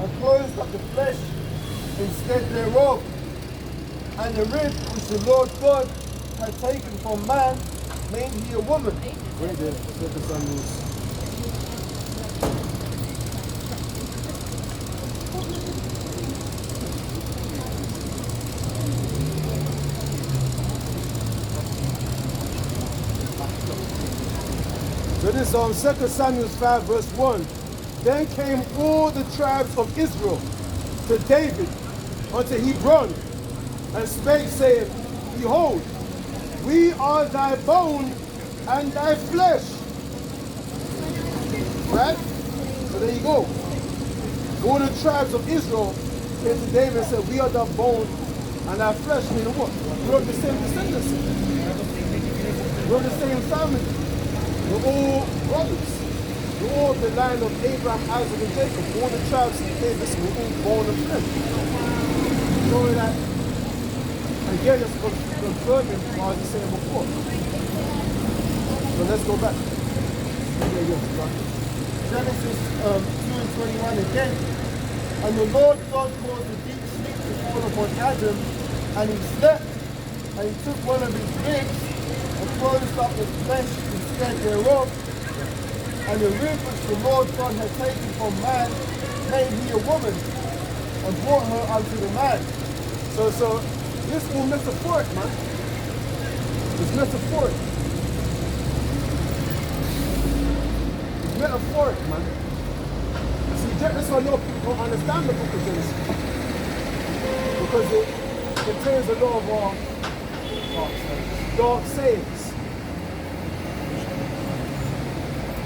and closed up the flesh instead thereof. And the rib which the Lord God had taken from man made he a woman. Wait there, Second Samuel. So this is 2 Samuel 5 verse 1. Then came all the tribes of Israel to David unto Hebron, and spake, saying, Behold, we are thy bone and thy flesh. Right? So there you go. All the tribes of Israel came to David and said, we are the bone and our flesh. Meaning what? We're of the same descendants. We're of the same family. We're all brothers. We're all the line of Abraham, Isaac, and Jacob. All the tribes of David, we're all bone and flesh. Knowing that, again, it's confirming what I was saying before. So let's go back. Genesis 2 and 21 again. And the Lord God caused a deep sleep to fall upon Adam, and he slept, and he took one of his ribs and closed up the flesh instead thereof. And the rib which the Lord God had taken from man made he a woman, and brought her unto the man. So this is all metaphoric, man. It's metaphoric. It's metaphoric, man. See, that's why a lot of people don't understand the book of Genesis. Because it contains a lot of dark sayings.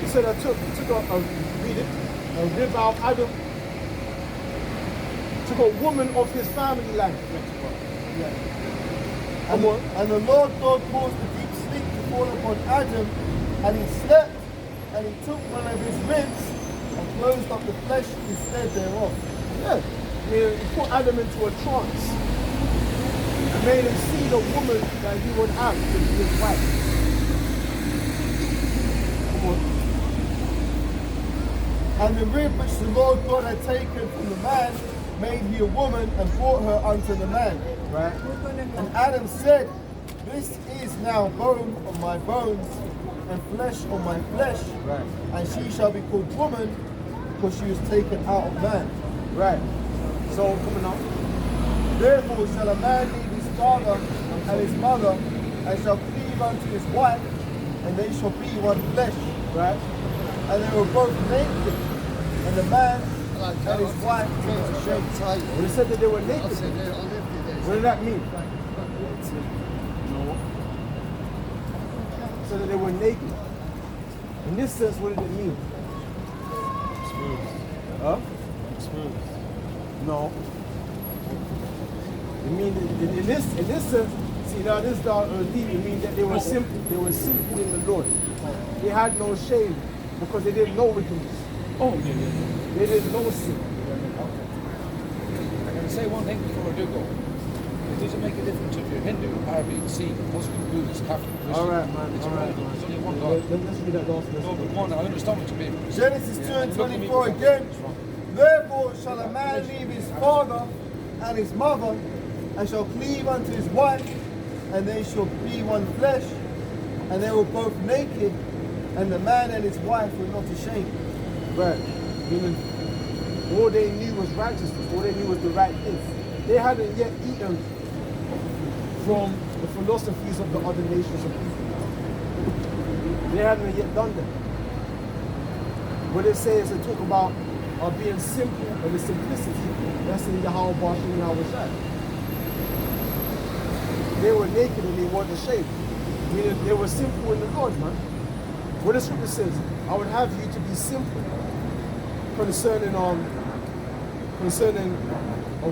He said I took read it, a rib out of Adam, took a woman of his family line. And the Lord God caused a deep sleep to fall upon Adam, and he slept, and he took one of his ribs and closed up the flesh instead thereof. Yeah, I mean, he put Adam into a trance and made him see the woman that he would have to be his wife. Come on. And the rib which the Lord God had taken from the man made he a woman and brought her unto the man. Right. And Adam said, This is now bone of my bones and flesh of my flesh. Right. And she shall be called woman, because she was taken out of man. Right. So coming up. Therefore shall a man leave his father and his mother, and shall cleave unto his wife, and they shall be one flesh. Right. And they were both naked, and the man and his wife were ashamed. When it said that they were naked, what did that mean? No. It said that they were naked. In this sense, what did it mean? Smooth. Huh? Smooth. No. It mean in this sense, see now this dark deep, it means that they were simple in the Lord. They had no shame because they didn't know wickedness. Oh, yeah. They didn't know sin. I'm going to say one thing before I do go. It doesn't make a difference if you're Hindu, Arabic, Sikh, Muslim, Buddhist, Catholic, Christian. All right, man. It's All right, irrelevant. man. There's only one God. Let's read that last verse. No, but one, I understand what you mean. Genesis 2 and 24 again. Therefore shall a man leave his father and his mother, and shall cleave unto his wife, and they shall be one flesh. And they were both naked, and the man and his wife were not ashamed. Right. Meaning, all they knew was righteousness. All they knew was the right thing. They hadn't yet eaten from the philosophies of the other nations of people. They hadn't yet done that. What it says, they talk about being simple and the simplicity. That's in Yahweh Bash and Yahweh Shai. They were naked and they weren't ashamed. Meaning they were simple in the Lord, man. What the scripture says, I would have you to be simple concerning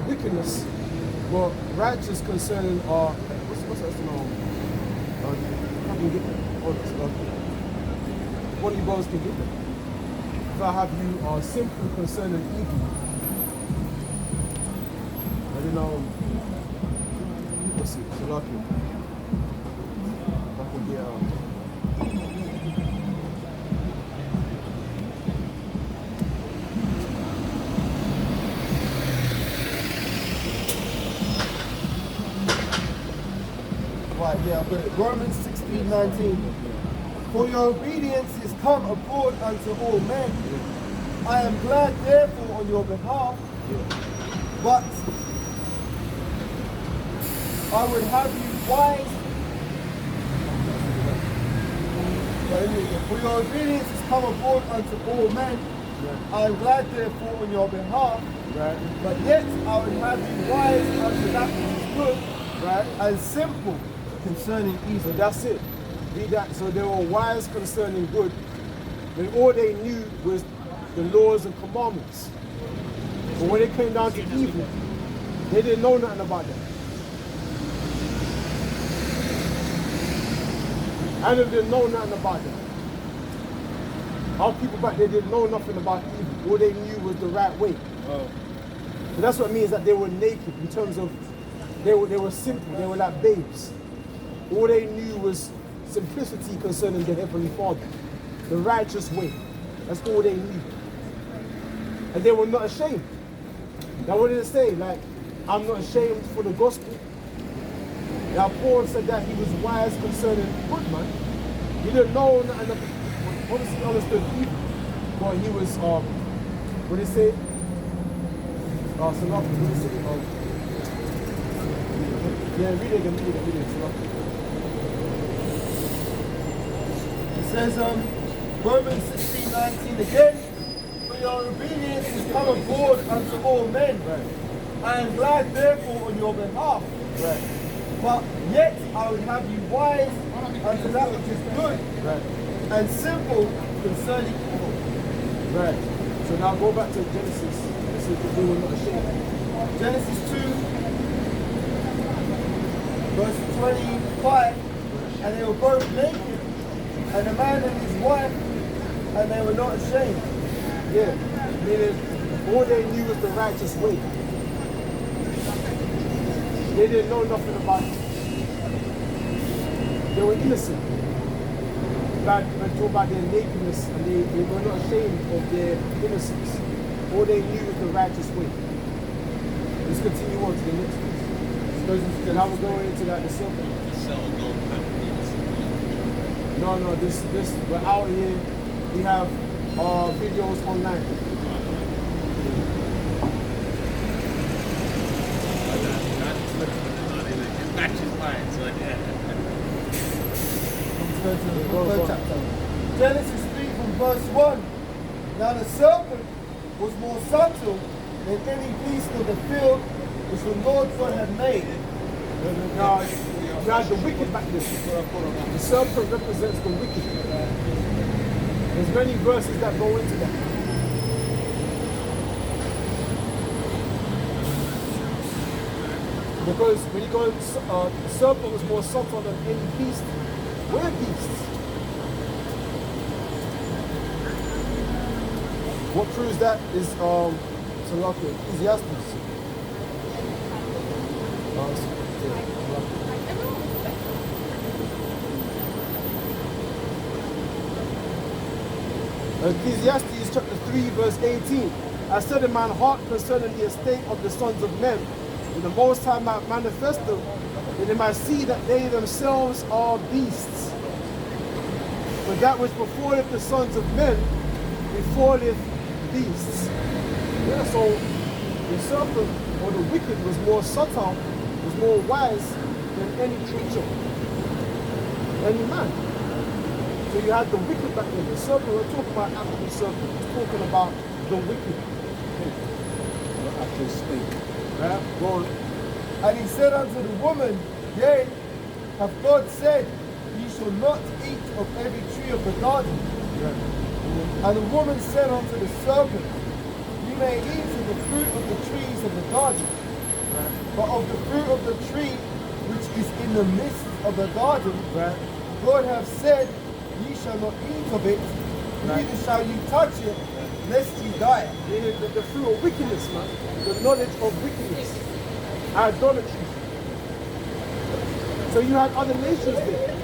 wickedness, but righteous concerning what's that now? How can you get that? What you both can get that? If I have you simple concerning evil, I don't know. Let's see. So lucky. I can get Right, yeah, I've got it. Romans 16:19. For your obedience is come abroad unto all men. I am glad therefore on your behalf, but I would have you wise. For your obedience is come abroad unto all men. I am glad therefore on your behalf, but yet I would have you wise unto that which is good, and simple concerning evil. So that's it. Read that. So they were wise concerning good, when all they knew was the laws and commandments. But when it came down to evil, they didn't know nothing about that. Adam didn't know nothing about that. Our people back there didn't know nothing about evil. All they knew was the right way. And that's what it means that they were naked in terms of they were simple, they were like babes. All they knew was simplicity concerning the Heavenly Father, the righteous way. That's all they knew. And they were not ashamed. Now what did it say? Like, I'm not ashamed for the gospel. Now Paul said that he was wise concerning good, man. He didn't know nothing, obviously understood evil. But he was, what did it say? What did it say? Yeah, read it again, It says, Romans 16:19 again, for your obedience is come abroad unto all men. I am glad therefore on your behalf. But yet I would have you wise unto that which is good, and simple concerning evil. So now go back to Genesis. It says that they were not ashamed. Genesis 2, verse 25, and they were both naked, and the man and his wife, and they were not ashamed. Yeah, meaning all they knew was the righteous way. They didn't know nothing about it. They were innocent. God talked about their nakedness, and they were not ashamed of their innocence. All they knew was the righteous way. Let's continue on to the next one. So now we're going into that the serpent. No, this we're out here. We have videos online. Genesis 3 from verse 1. Now the serpent was more subtle than any beast of the field which the Lord God had made. Now, you have the wicked back there. The serpent represents the wicked. There's many verses that go into that. Because when you go, the serpent was more subtle than any beast. We're beasts. What proves that is Ecclesiastes. Ecclesiastes chapter 3 verse 18. I said in mine heart concerning the estate of the sons of men, when the Most High might manifest them, that they might see that they themselves are beasts. But that which befalleth the sons of men, befalleth beasts. Yeah, so the serpent or the wicked was more subtle, was more wise than any creature, any man. So you had the wicked back then. The serpent, we're talking about actual serpent, we're talking about the wicked. Actual snake. Yeah, go on. And he said unto the woman, Yea, hath God said, Ye shall not eat of every tree of the garden? And the woman said unto the serpent, You may eat of the fruit of the trees of the garden, but of the fruit of the tree which is in the midst of the garden, God hath said, Ye shall not eat of it, neither shall you touch it, lest ye die. Meaning the fruit of wickedness, man. The knowledge of wickedness. Idolatry. So you had other nations there.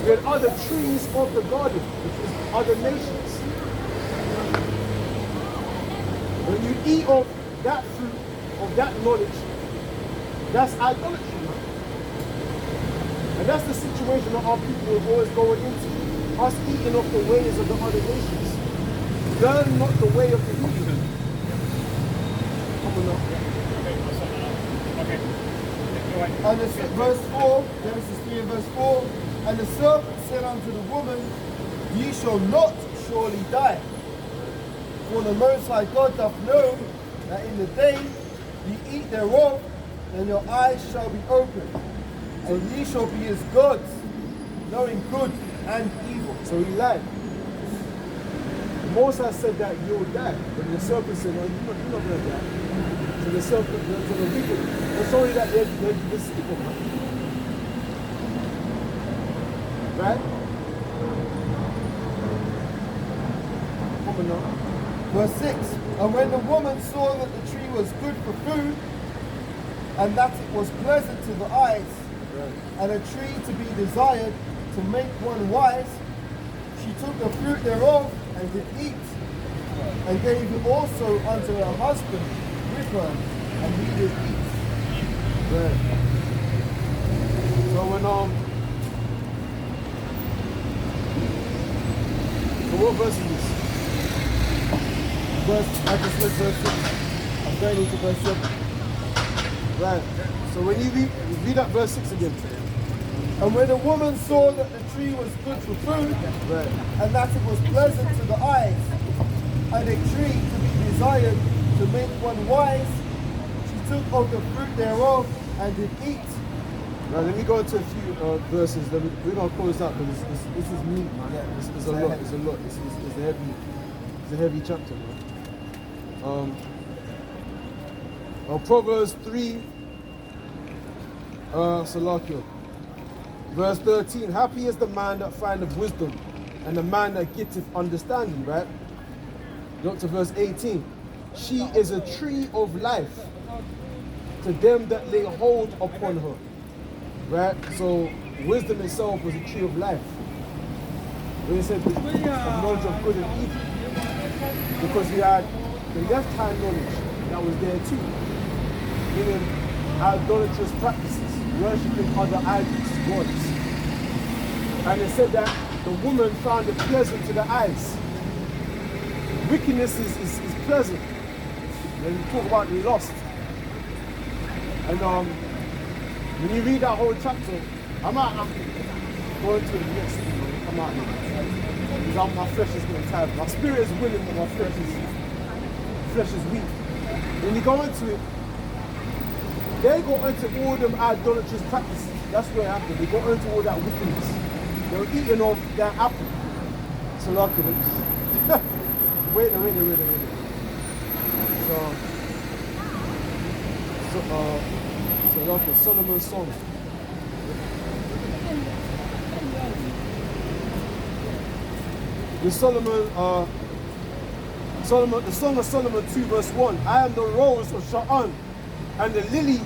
You had other trees of the garden, which is other nations. When you eat of that fruit, of that knowledge, that's idolatry, man. And that's the situation that our people are always going into. Us eating off the ways of the other nations. Learn not the way of the heathen. Come on now. And verse 4, Genesis 3 and verse 4, and the serpent said unto the woman, Ye shall not surely die. For the Most High God doth know that in the day ye eat thereof, then your eyes shall be opened, and ye shall be as gods, knowing good and evil. So he lied. Moses said that you'll die, but the serpent said, no, you're not going to die. So the serpent, so the wicked, it's only that they're deceitful, man. Right? Come on now. Verse 6, and when the woman saw that the tree was good for food, and that it was pleasant to the eyes, and a tree to be desired to make one wise, she took the fruit thereof and did eat, and gave it also unto her husband with her, and he did eat. Right. So when so what verse is this? I just read verse 6. I'm going into verse 7. Right. So when you read that verse 6 again. And when the woman saw that the tree was good for food, Right. and that it was pleasant to the eyes, and a tree to be desired to make one wise, she took of the fruit thereof and did eat. Right, let me go into a few verses. We're going to close out because this is meat, man. Yeah, It's a lot. It's a lot. It's a heavy chapter, man. Proverbs 3, Salakio. Verse 13. Happy is the man that findeth wisdom, and the man that getteth understanding, right? Go up to verse 18. She is a tree of life to them that lay hold upon her. Right? So wisdom itself was a tree of life. When it said of knowledge of good and evil. Because we had the left-hand knowledge that was there too. Meaning idolatrous practices, worshipping other idols, gods. And it said that the woman found it pleasant to the eyes. Wickedness is pleasant. When you talk about the lust. And when you read that whole chapter, I might have to go into it next week and come out here. Because my flesh is getting tired. My spirit is willing, but my flesh is weak. When you go into it, they go into all them idolatrous practices. That's where it happened. They go into all that wickedness. They were eating off their apple. So look at it. Wait. So look at Solomon's song. The Song of Solomon 2 verse 1. I am the rose of Sharon and the lily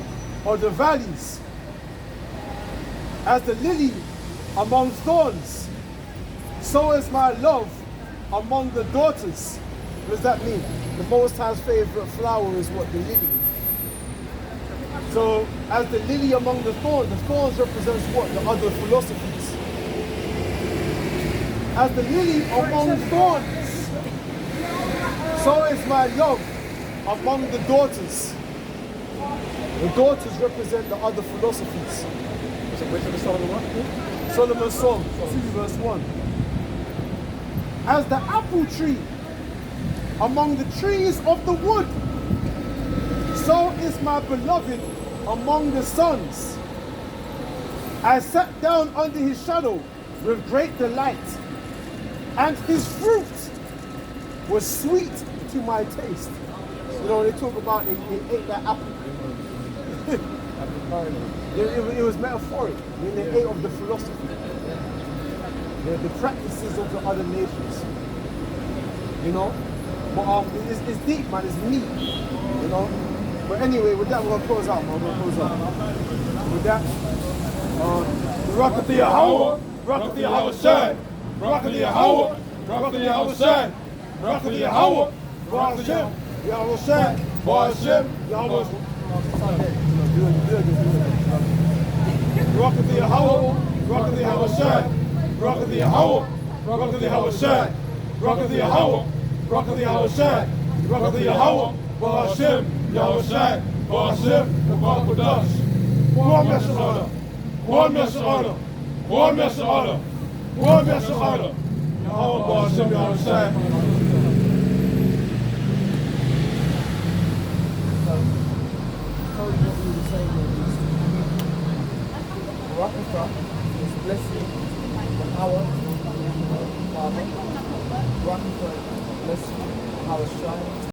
of the valleys. As the lily among thorns, so is my love among the daughters. What does that mean? The Most High's favorite flower is what? The lily. So, as the lily among the thorns represents what? The other philosophies. As the lily among thorns, so is my love among the daughters. The daughters represent the other philosophies. So which of the Solomon one? Solomon's Song 2 verse 1. As the apple tree among the trees of the wood, so is my beloved among the sons. I sat down under his shadow with great delight, and his fruit was sweet to my taste. You know, they talk about they ate that apple. It was metaphoric. I mean, they ate of the philosophy, the practices of the other nations. You know, but it's deep, man. It's meat. You know. But anyway, with that, we're gonna close out, man. We're gonna close out. With that, Rocket the Yahweh, Rocket the Yahweh Shai, Rocket the Yahweh, Rocket the Yahweh Shai, Rocket the Yahweh, Baal Hashem, Yahweh Shai, Baal Hashem, Yahweh. Barakah the Yahweh, Barakah the Yahweh, Barakah the Yahweh, Barakah the Yahweh, Barakah the Yahweh, Barakah the Yahweh, Barakah the Yahweh, Ba'ashem, Yahweh, Ba'ashem, and Ba'akadash. One message honor, one message honor, one message honor, one message honor. Yahweh, Ba'ashem, Yahweh. Rakata is blessing, the power, Father. Rakata, blessing, power, shine.